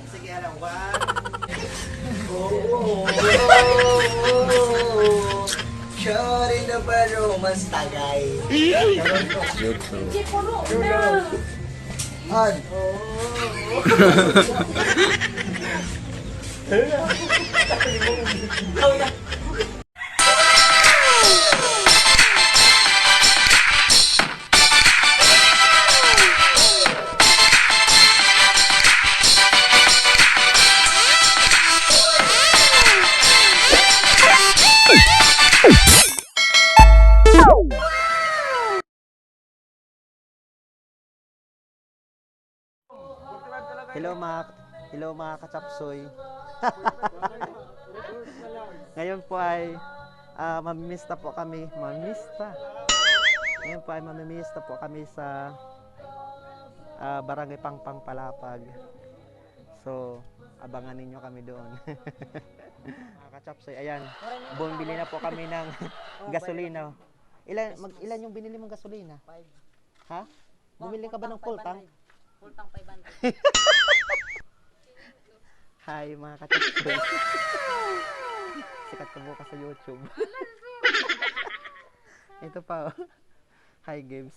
Sige, alam. One. Oh. Shorty na pero mas tagay. YouTube. On. Hello mga kachapsoy. Ngayon po ay mamimista po kami. Ngayon po ay mamimista po kami sa Barangay Pangpang Palapag. So, abangan ninyo kami doon. Mga kachapsoy, ayan. Bumili na po kami ng gasolina. Ilan yung binili mong gasolina? 5. Ha? Bumili ka ba ng full tank? Full tank 500. Hi mga kachapsoy. Sikat ko bukas sa YouTube. Ito pa oh. Hi games.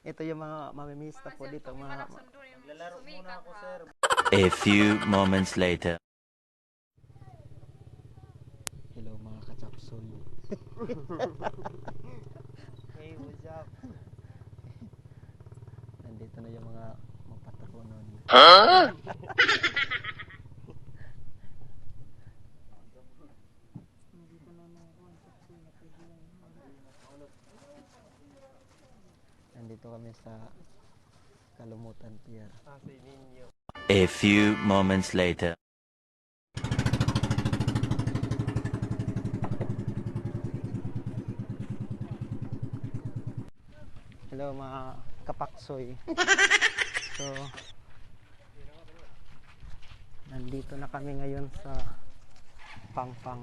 Ito yung mga mamimista po dito. Lalaro muna ako sir. A few moments later. Hello mga kachapsoy. Hey, what's up? Nandito na yung mga patronon. Huh? Nandito kami sa Kalumutan Pier. A few moments later. Hello mga kapaksoy. So, nandito na kami ngayon sa Pangpang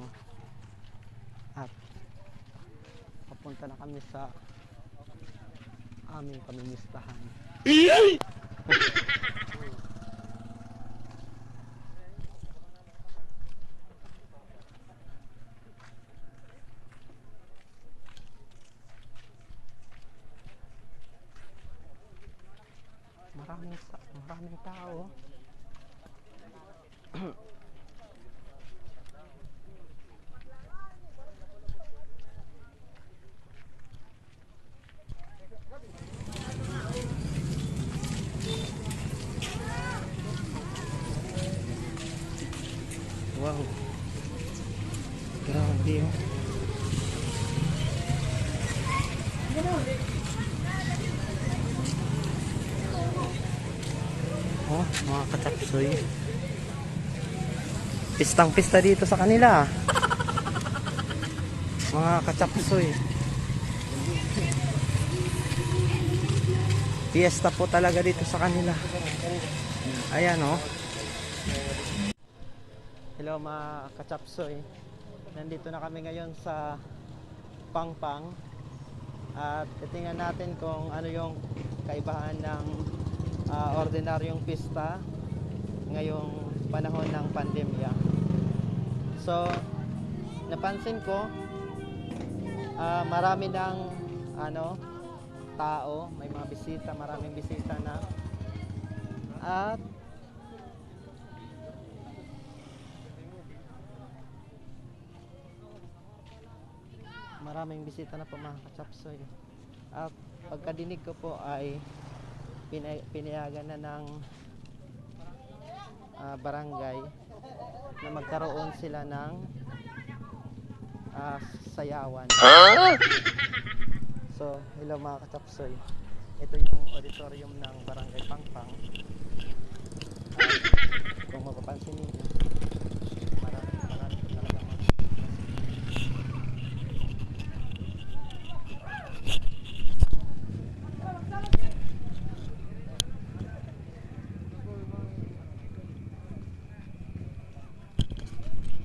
at papunta na kami sa aming pamimistahan. Maraming tao. Wow. Grabe oh. Oh, mga kachapsoy. Pistang-pista dito sa kanila. Mga kachapsoy. Fiesta po talaga dito sa kanila. Ayan oh. Hello mga kachapsoy. Nandito na kami ngayon sa Pangpang. At titingnan natin kung ano yung kaibahan ng ordinaryong pista ngayong panahon ng pandemya. So, napansin ko marami ng tao, may mga bisita, maraming bisita na. At maraming bisita na po mga kachapsoy. At pagkadinig ko po ay pinayagan na ng barangay na magkaroon sila ng sayawan. So, hello mga kachapsoy. Ito yung auditorium ng Barangay Pangpang. Kung mapapansin niyo, marami talaga mga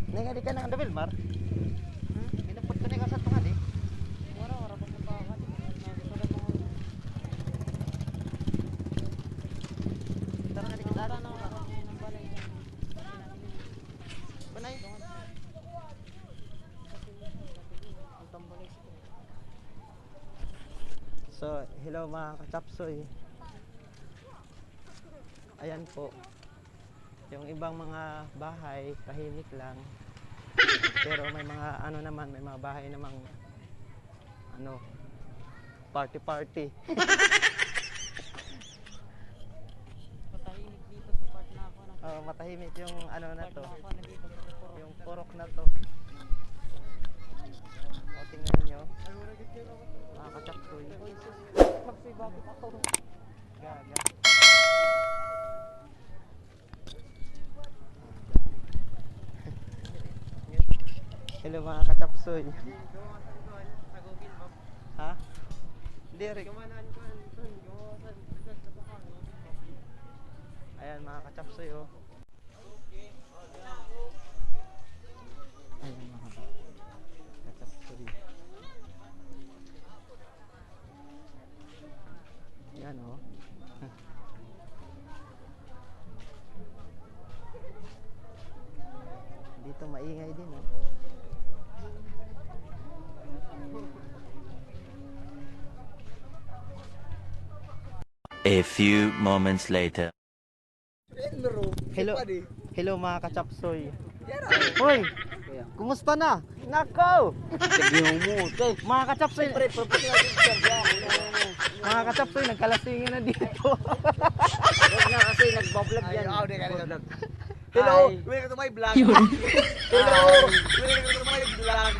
Nenga di ka nang Wilmar? Pinapot ka na sa tungan eh. Wala pa pa ka. Tara na dito. Tara na. So, hello mga kachapsoy. Ayan po. Yung ibang mga bahay, tahimik lang. Pero may mga ano naman, may mga bahay namang ano, party. Matahimik dito sa part na ako. Oh, matahimik yung ano na to. Nandito sa Puro. Yung purok na to. O, tingnan nyo. Mga kachapsoy. Kapsi, bakit ako? Gaga. Hello mga kachapsoy. Ha? Hindi, Rick. Ayan mga kachapsoy, oh. Ayan mga kachapsoy. Ayan, oh. Dito maingay din, oh. A few moments later. Hello. Hello mga kachapsoy. Hoy, kumusta na? Nakaw! Mga kachapsoy. Mga kachapsoy, nagkalasingan na dito. Huwag na kasi nagbablog yan. Hello, welcome to my vlog. Hello, welcome to my vlog.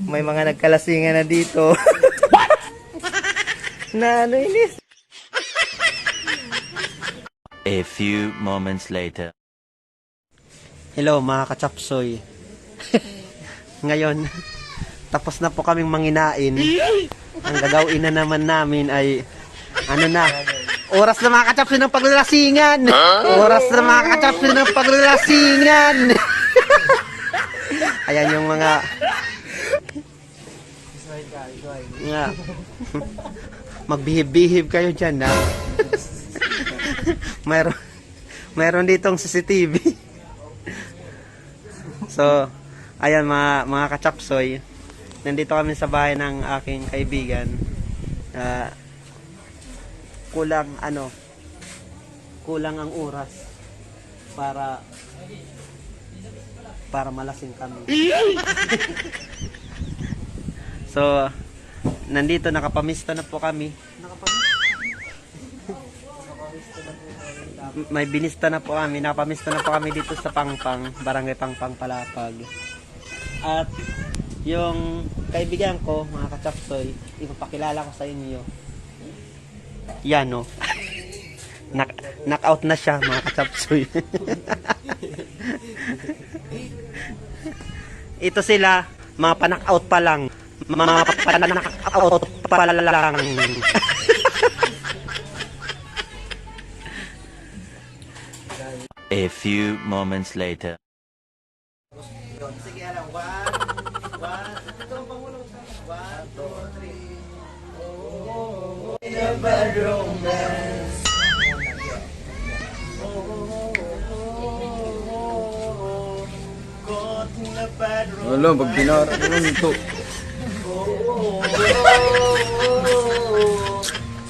May mga nagkalasingan na dito. Na ano inis? A few moments later. Hello mga kachapsoy. Ngayon, tapos na po kaming manginain. Ang gagawin na naman namin ay ano na, oras na mga kachapsoy ng paglalasingan. Oras na mga kachapsoy ng paglalasingan. Ayan yung mga nga. Magbihib-bihib kayo dyan, ha? Mayroon ditong CCTV. So, ayan mga kachapsoy. Nandito kami sa bahay ng aking kaibigan. Kulang ang oras para malasing kami. So, nandito nakapamista na po kami. May binista na po kami. Nakapamista na po kami dito sa Pangpang, Barangay Pangpang, Palapag. At yung kaibigan ko, mga kachapsoy, ipapakilala ko sa inyo. Yan, no. Knock-out na siya, mga kachapsoy. Ito sila, mga pa-knock-out pa lang. Mga pa-knock-out pa lang. A few moments later. Sige, alam. 1, 2, ito ang pangulo. 1, 2, 3. Never romance. Caught in a bad romance. Wala, pag pinara ko nun ito.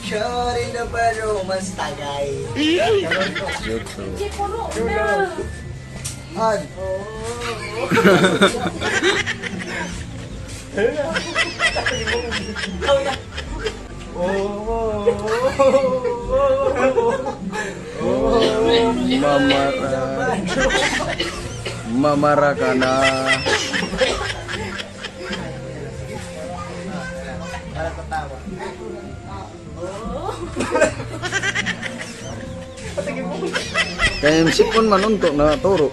Shot in a bad romance tagay. Han. Mamara ka na. Para tatawa. Kaya yung sipon man unto na turo.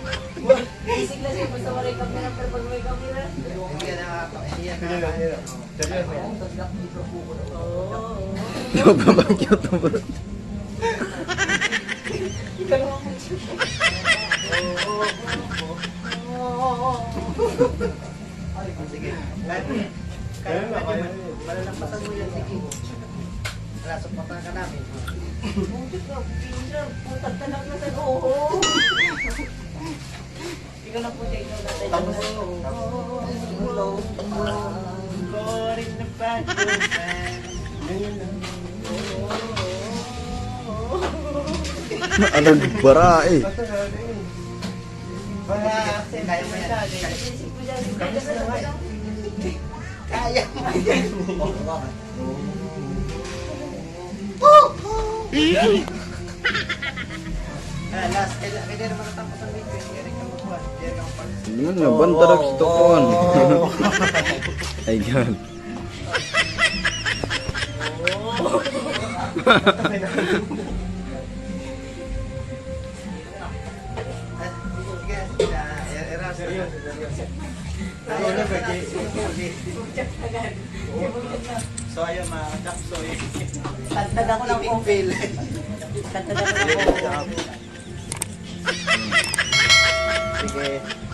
Yung babagyo to bro. Sige. Malalampasan mo yan, sige. Lasapatan ka namin. Putak ka lang na sa loob. Ikaw lang po siya, ikaw natin. Tapos, Alag bara eh. kaya mo yan. Kaya mo yan. Last, kaya naman natapos ang video. Kaya rin ka magkuhan. Kaya rin ka magkuhan. Naman nga, bantarag sa tokuan. Ay, God. So ayun mga kapsoy. Tagtag ako ng Fail. Tagtag ako ng Sige.